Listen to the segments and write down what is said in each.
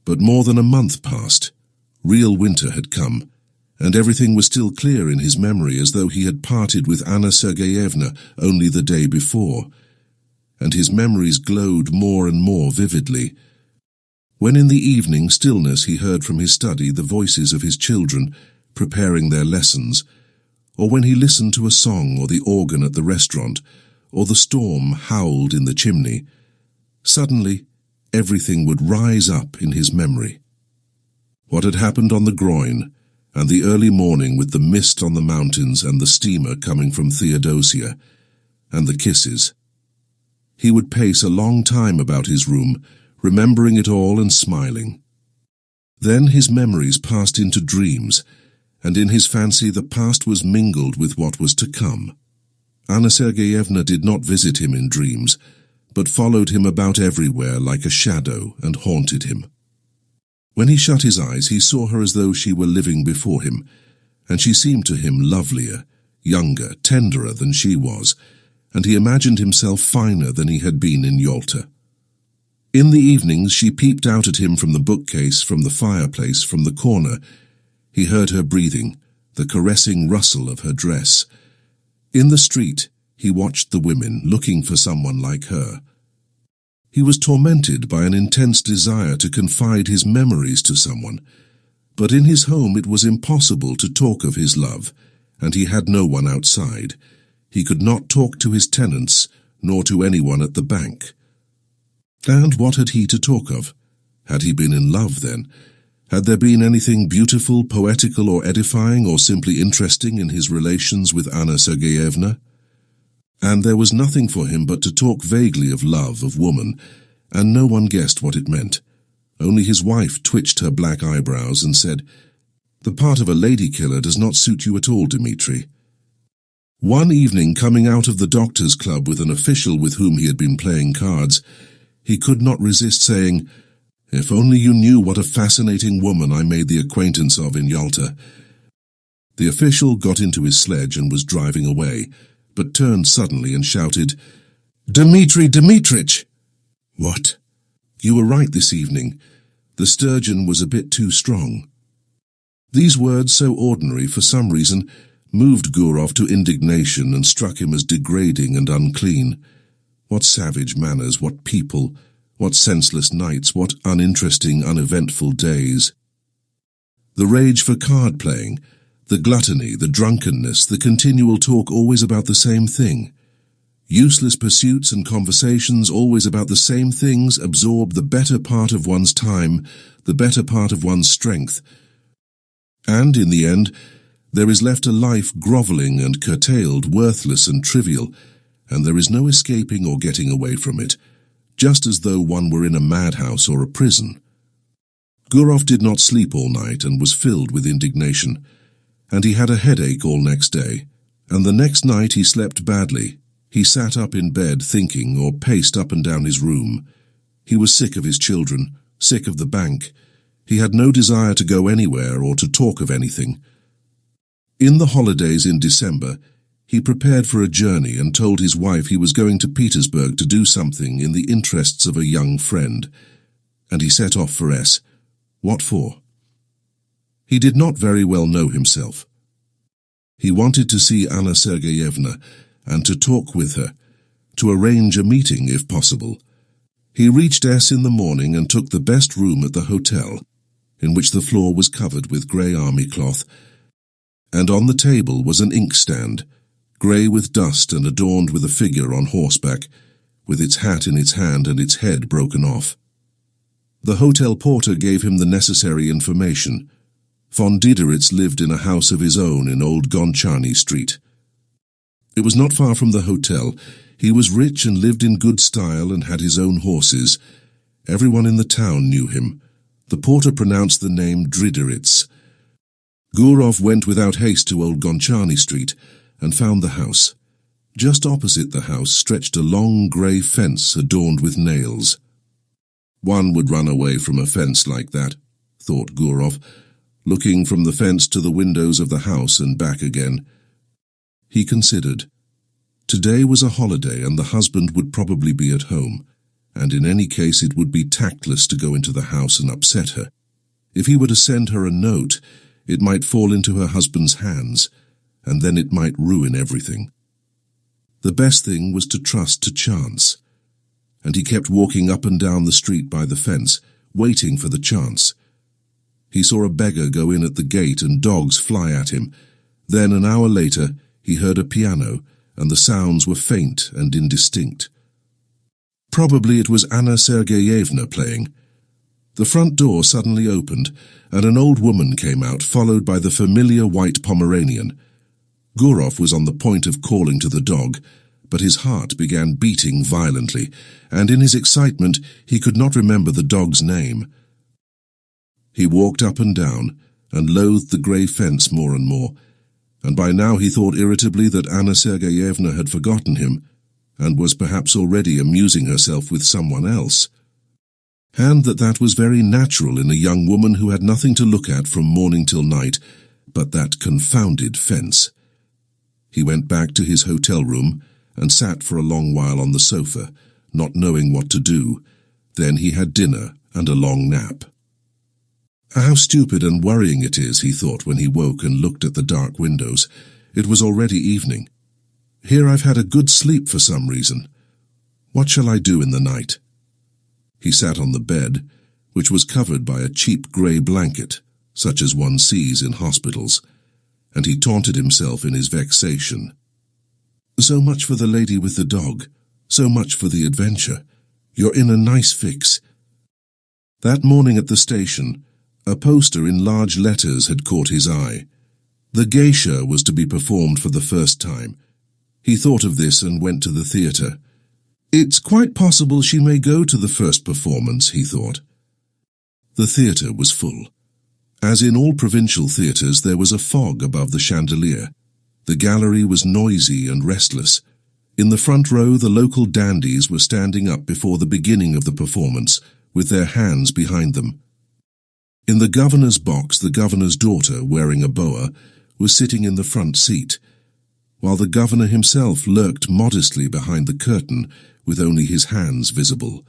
But more than a month passed. Real winter had come, and everything was still clear in his memory as though he had parted with Anna Sergeyevna only the day before, and his memories glowed more and more vividly. When in the evening stillness he heard from his study the voices of his children preparing their lessons, or when he listened to a song or the organ at the restaurant, or the storm howled in the chimney, suddenly everything would rise up in his memory. What had happened on the groin, and the early morning with the mist on the mountains and the steamer coming from Theodosia, and the kisses. He would pace a long time about his room, remembering it all and smiling. Then his memories passed into dreams, and in his fancy the past was mingled with what was to come. Anna Sergeyevna did not visit him in dreams, but followed him about everywhere like a shadow and haunted him. When he shut his eyes, he saw her as though she were living before him, and she seemed to him lovelier, younger, tenderer than she was, and he imagined himself finer than he had been in Yalta. In the evenings she peeped out at him from the bookcase, from the fireplace, from the corner. He heard her breathing, the caressing rustle of her dress. In the street, he watched the women, looking for someone like her. He was tormented by an intense desire to confide his memories to someone, but in his home it was impossible to talk of his love, and he had no one outside. He could not talk to his tenants, nor to anyone at the bank. And what had he to talk of? Had he been in love then? Had there been anything beautiful, poetical, or edifying, or simply interesting in his relations with Anna Sergeyevna? And there was nothing for him but to talk vaguely of love, of woman, and no one guessed what it meant. Only his wife twitched her black eyebrows and said, "The part of a lady-killer does not suit you at all, Dmitri." One evening, coming out of the doctor's club with an official with whom he had been playing cards, he could not resist saying, "If only you knew what a fascinating woman I made the acquaintance of in Yalta." The official got into his sledge and was driving away, but turned suddenly and shouted, "Dmitri Dmitrich!" "What?" "You were right this evening. The sturgeon was a bit too strong." These words, so ordinary for some reason, moved Gurov to indignation and struck him as degrading and unclean. What savage manners, what people, what senseless nights, what uninteresting, uneventful days. The rage for card-playing, the gluttony, the drunkenness, the continual talk always about the same thing. Useless pursuits and conversations always about the same things absorb the better part of one's time, the better part of one's strength. And, in the end, there is left a life grovelling and curtailed, worthless and trivial, and there is no escaping or getting away from it, just as though one were in a madhouse or a prison. Gurov did not sleep all night and was filled with indignation, and he had a headache all next day, and the next night he slept badly. He sat up in bed thinking, or paced up and down his room. He was sick of his children, sick of the bank. He had no desire to go anywhere or to talk of anything. In the holidays in December, he prepared for a journey and told his wife he was going to Petersburg to do something in the interests of a young friend, and he set off for S. What for? He did not very well know himself. He wanted to see Anna Sergeyevna and to talk with her, to arrange a meeting if possible. He reached S in the morning and took the best room at the hotel, in which the floor was covered with grey army cloth, and on the table was an inkstand, grey with dust and adorned with a figure on horseback, with its hat in its hand and its head broken off. The hotel porter gave him the necessary information. Von Dideritz lived in a house of his own in Old Gonchany Street. It was not far from the hotel. He was rich and lived in good style and had his own horses. Everyone in the town knew him. The porter pronounced the name Dideritz. Gurov went without haste to Old Gonchany Street and found the house. Just opposite the house stretched a long grey fence adorned with nails. One would run away from a fence like that, thought Gurov, looking from the fence to the windows of the house and back again. He considered. Today was a holiday and the husband would probably be at home. and in any case it would be tactless to go into the house and upset her. If he were to send her a note, it might fall into her husband's hands, and then it might ruin everything. The best thing was to trust to chance, and he kept walking up and down the street by the fence, waiting for the chance. He saw a beggar go in at the gate and dogs fly at him. Then, an hour later, he heard a piano, and the sounds were faint and indistinct. Probably it was Anna Sergeyevna playing. The front door suddenly opened, and an old woman came out, followed by the familiar white Pomeranian. Gurov was on the point of calling to the dog, but his heart began beating violently, and in his excitement he could not remember the dog's name. He walked up and down, and loathed the grey fence more and more, and by now he thought irritably that Anna Sergeyevna had forgotten him, and was perhaps already amusing herself with someone else. And that was very natural in a young woman who had nothing to look at from morning till night but that confounded fence. He went back to his hotel room and sat for a long while on the sofa, not knowing what to do. Then he had dinner and a long nap. How stupid and worrying it is, he thought when he woke and looked at the dark windows. It was already evening. Here I've had a good sleep for some reason. What shall I do in the night? He sat on the bed, which was covered by a cheap grey blanket, such as one sees in hospitals, and he taunted himself in his vexation. So much for the lady with the dog, so much for the adventure. You're in a nice fix. That morning at the station, a poster in large letters had caught his eye. The geisha was to be performed for the first time. He thought of this and went to the theatre. It's quite possible she may go to the first performance, he thought. The theatre was full. As in all provincial theatres, there was a fog above the chandelier. The gallery was noisy and restless. In the front row, the local dandies were standing up before the beginning of the performance, with their hands behind them. In the governor's box, the governor's daughter, wearing a boa, was sitting in the front seat, while the governor himself lurked modestly behind the curtain with only his hands visible.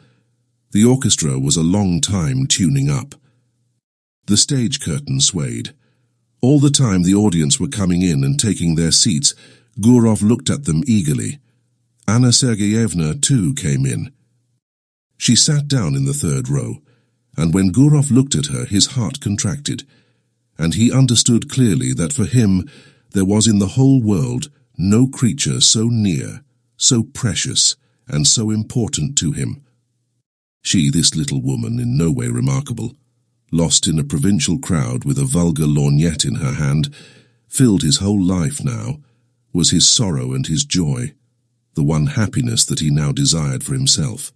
The orchestra was a long time tuning up. The stage curtain swayed. All the time the audience were coming in and taking their seats, Gurov looked at them eagerly. Anna Sergeyevna, too, came in. She sat down in the third row, and when Gurov looked at her, his heart contracted, and he understood clearly that for him there was in the whole world no creature so near, so precious, and so important to him. She, this little woman, in no way remarkable, lost in a provincial crowd with a vulgar lorgnette in her hand, filled his whole life now, was his sorrow and his joy, the one happiness that he now desired for himself.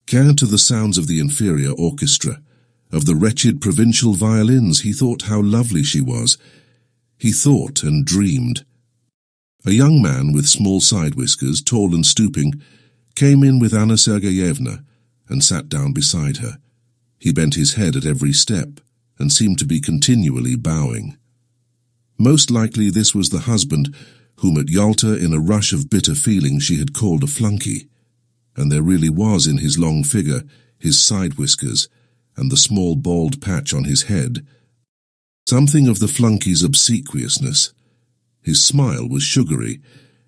To the sounds of the inferior orchestra, of the wretched provincial violins, he thought how lovely she was. He thought and dreamed. A young man with small side whiskers, tall and stooping, came in with Anna Sergeyevna and sat down beside her. He bent his head at every step and seemed to be continually bowing. Most likely this was the husband whom at Yalta, in a rush of bitter feeling, she had called a flunky. And there really was in his long figure, his side whiskers, and the small bald patch on his head, something of the flunky's obsequiousness. His smile was sugary,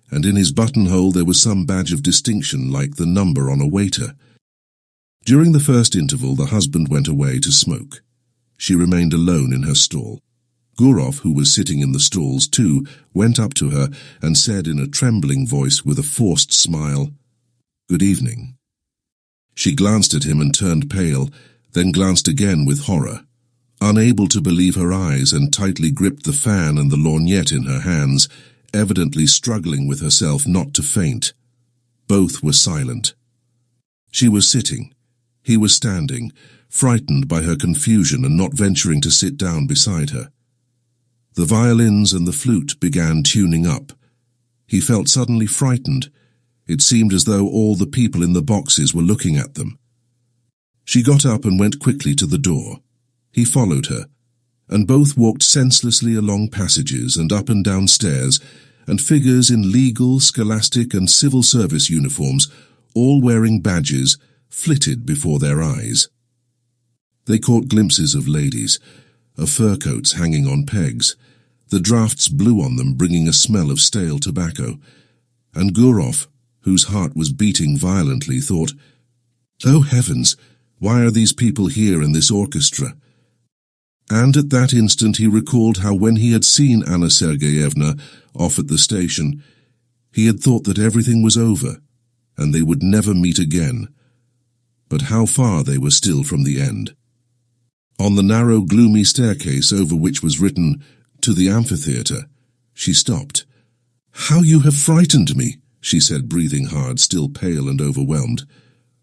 and in his buttonhole there was some badge of distinction like the number on a waiter. During the first interval, the husband went away to smoke. She remained alone in her stall. Gurov, who was sitting in the stalls too, went up to her and said in a trembling voice with a forced smile, "Good evening." She glanced at him and turned pale, then glanced again with horror. Unable to believe her eyes, and tightly gripped the fan and the lorgnette in her hands, evidently struggling with herself not to faint. Both were silent. She was sitting. He was standing, frightened by her confusion and not venturing to sit down beside her. The violins and the flute began tuning up. He felt suddenly frightened. It seemed as though all the people in the boxes were looking at them. She got up and went quickly to the door. He followed her, and both walked senselessly along passages and up and down stairs, and figures in legal, scholastic, and civil service uniforms all wearing badges, flitted before their eyes. They caught glimpses of ladies, of fur coats hanging on pegs. The drafts blew on them, bringing a smell of stale tobacco. And Gurov, whose heart was beating violently, thought, "Oh heavens, why are these people here in this orchestra?" And at that instant he recalled how when he had seen Anna Sergeyevna off at the station, he had thought that everything was over, and they would never meet again. But how far they were still from the end. On the narrow, gloomy staircase over which was written, "To the amphitheatre," she stopped. "How you have frightened me," she said, breathing hard, still pale and overwhelmed.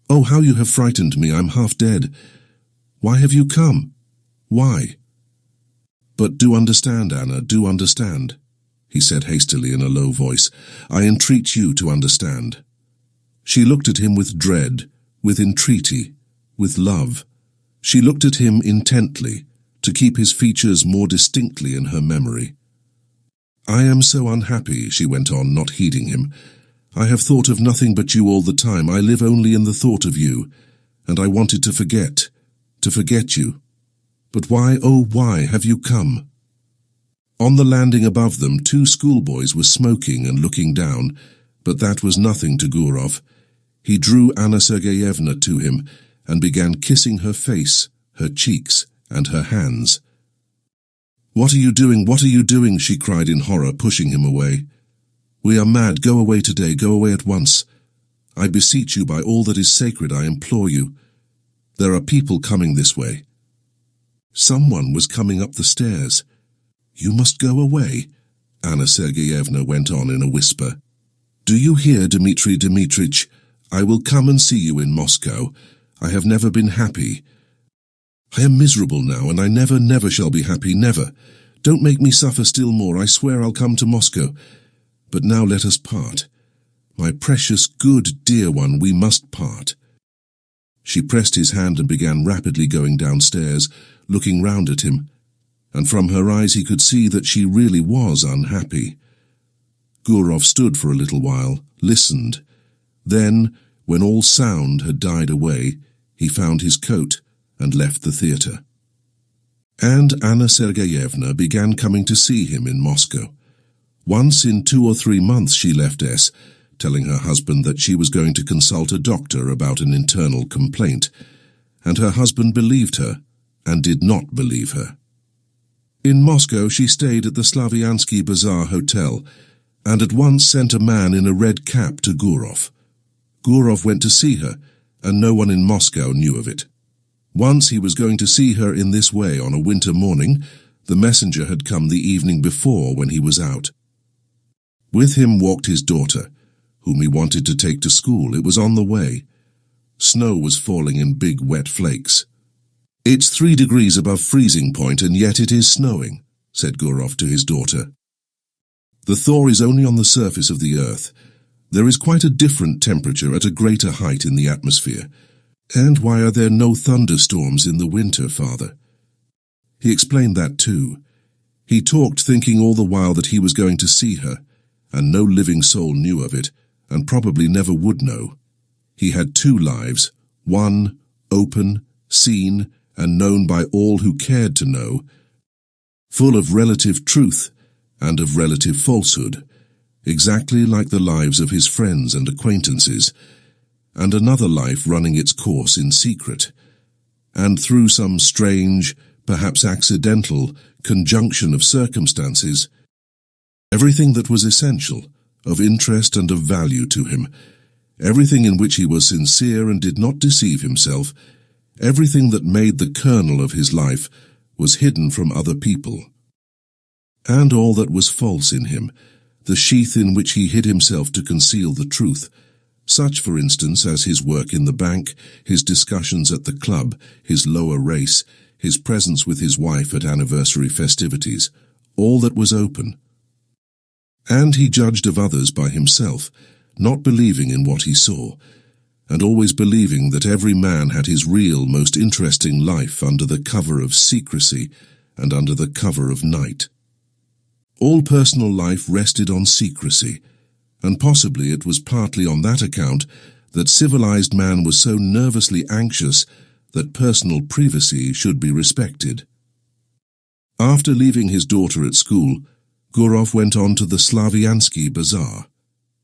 "Oh, how you have frightened me, I'm half dead. Why have you come? Why?" "But do understand, Anna, do understand," he said hastily in a low voice. "I entreat you to understand." She looked at him with dread, with entreaty, with love. She looked at him intently, to keep his features more distinctly in her memory. "I am so unhappy," she went on, not heeding him. "I have thought of nothing but you all the time. I live only in the thought of you, and I wanted to forget you. But why, oh why, have you come?" On the landing above them, 2 schoolboys were smoking and looking down, but that was nothing to Gurov. He drew Anna Sergeyevna to him and began kissing her face, her cheeks, and her hands. "What are you doing? What are you doing?" she cried in horror, pushing him away. "We are mad. Go away today. Go away at once. I beseech you by all that is sacred, I implore you. There are people coming this way." Someone was coming up the stairs. "You must go away," Anna Sergeyevna went on in a whisper. "Do you hear, Dmitri Dmitrich? I will come and see you in Moscow. I have never been happy. I am miserable now, and I never shall be happy, never. Don't make me suffer still more. I swear I'll come to Moscow. But now let us part. My precious, good, dear one, we must part." She pressed his hand and began rapidly going downstairs, looking round at him, and from her eyes he could see that she really was unhappy. Gurov stood for a little while, listened. Then, when all sound had died away, he found his coat and left the theatre. And Anna Sergeyevna began coming to see him in Moscow. Once in 2 or 3 months she left S, telling her husband that she was going to consult a doctor about an internal complaint, and her husband believed her and did not believe her. In Moscow she stayed at the Slaviansky Bazaar Hotel, and at once sent a man in a red cap to Gurov. Gurov went to see her, and no one in Moscow knew of it. Once he was going to see her in this way on a winter morning. The messenger had come the evening before when he was out. With him walked his daughter, whom he wanted to take to school. It was on the way. Snow was falling in big wet flakes. "It's 3 degrees above freezing point, and yet it is snowing," said Gurov to his daughter. "The thaw is only on the surface of the earth. There is quite a different temperature at a greater height in the atmosphere. And why are there no thunderstorms in the winter, father?" He explained that too. He talked, thinking all the while that he was going to see her, and no living soul knew of it, and probably never would know. He had 2 lives, one open, seen, and known by all who cared to know, full of relative truth and of relative falsehood, exactly like the lives of his friends and acquaintances, and another life running its course in secret, and through some strange, perhaps accidental, conjunction of circumstances, everything that was essential, of interest and of value to him, everything in which he was sincere and did not deceive himself, everything that made the kernel of his life, was hidden from other people. And all that was false in him, the sheath in which he hid himself to conceal the truth, such, for instance, as his work in the bank, his discussions at the club, his lower race, his presence with his wife at anniversary festivities, all that was open. And he judged of others by himself, not believing in what he saw, and always believing that every man had his real, most interesting life under the cover of secrecy and under the cover of night. All personal life rested on secrecy, and possibly it was partly on that account that civilized man was so nervously anxious that personal privacy should be respected. After leaving his daughter at school, Gurov went on to the Slaviansky bazaar.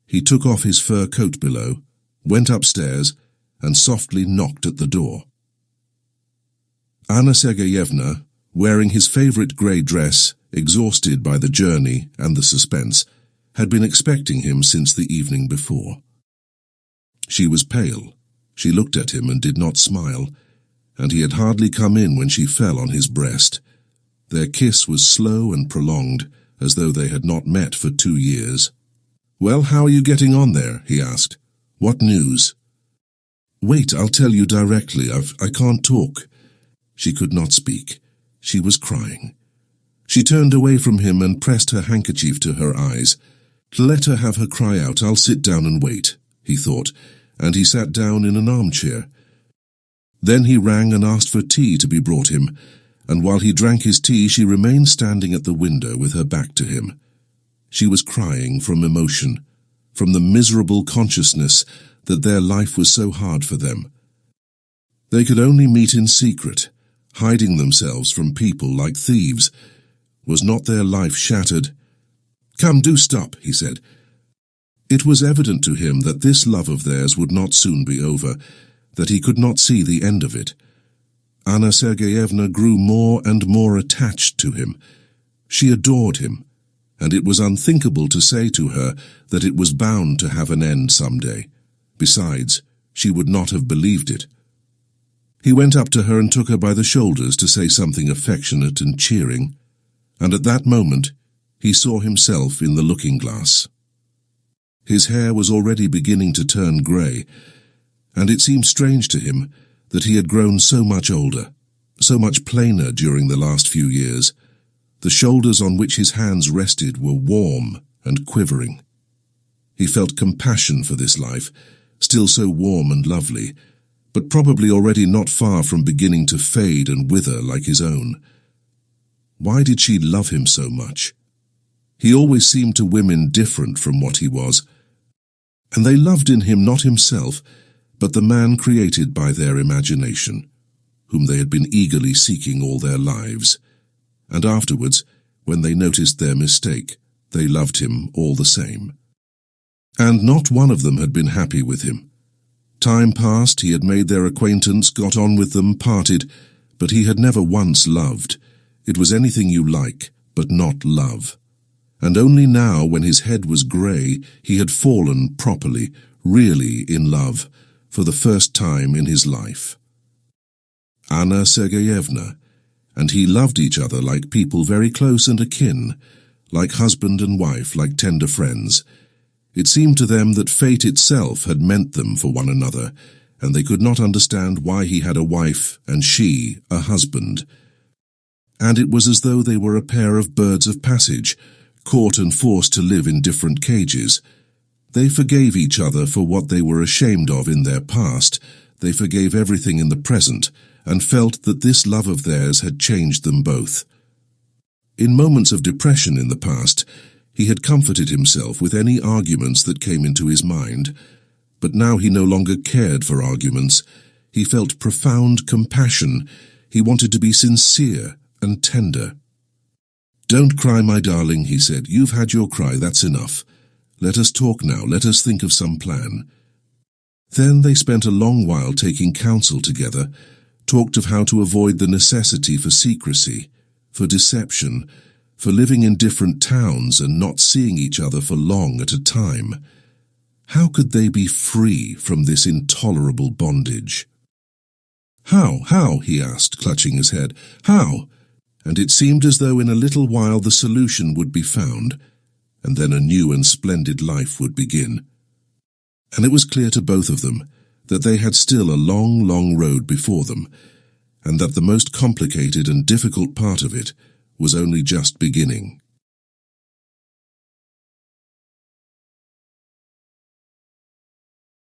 He took off his fur coat below, went upstairs, and softly knocked at the door. Anna Sergeyevna, wearing his favorite grey dress, exhausted by the journey and the suspense, had been expecting him since the evening before. She was pale. She looked at him and did not smile, and he had hardly come in when she fell on his breast. Their kiss was slow and prolonged, as though they had not met for 2 years. "Well, how are you getting on there?" he asked. "What news?" "Wait, I'll tell you directly. I can't talk." She could not speak. She was crying. She turned away from him and pressed her handkerchief to her eyes. "Let her have her cry out. I'll sit down and wait," he thought, and he sat down in an armchair. Then he rang and asked for tea to be brought him, and while he drank his tea she remained standing at the window with her back to him. She was crying from emotion, from the miserable consciousness that their life was so hard for them. They could only meet in secret, hiding themselves from people like thieves. Was not their life shattered? "Come, do stop," he said. It was evident to him that this love of theirs would not soon be over, that he could not see the end of it. Anna Sergeyevna grew more and more attached to him. She adored him, and it was unthinkable to say to her that it was bound to have an end some day. Besides, she would not have believed it. He went up to her and took her by the shoulders to say something affectionate and cheering, and at that moment he saw himself in the looking-glass. His hair was already beginning to turn grey, and it seemed strange to him that he had grown so much older, so much plainer during the last few years. The shoulders on which his hands rested were warm and quivering. He felt compassion for this life, still so warm and lovely, but probably already not far from beginning to fade and wither like his own. Why did she love him so much? He always seemed to women different from what he was, and they loved in him not himself, but the man created by their imagination, whom they had been eagerly seeking all their lives. And afterwards, when they noticed their mistake, they loved him all the same. And not one of them had been happy with him. Time passed, he had made their acquaintance, got on with them, parted, but he had never once loved. It was anything you like, but not love. And only now, when his head was grey, he had fallen properly, really in love, for the first time in his life. Anna Sergeyevna, and he loved each other like people very close and akin, like husband and wife, like tender friends. It seemed to them that fate itself had meant them for one another, and they could not understand why he had a wife and she a husband. And it was as though they were a pair of birds of passage, caught and forced to live in different cages. They forgave each other for what they were ashamed of in their past. They forgave everything in the present, and felt that this love of theirs had changed them both. In moments of depression in the past, he had comforted himself with any arguments that came into his mind, but now he no longer cared for arguments. He felt profound compassion. He wanted to be sincere and tender. "Don't cry, my darling," he said. "You've had your cry, that's enough. Let us talk now, let us think of some plan." Then they spent a long while taking counsel together, talked of how to avoid the necessity for secrecy, for deception, for living in different towns and not seeing each other for long at a time. How could they be free from this intolerable bondage? How, he asked, clutching his head. How? And it seemed as though in a little while the solution would be found, and then a new and splendid life would begin. And it was clear to both of them that they had still a long, long road before them, and that the most complicated and difficult part of it was only just beginning.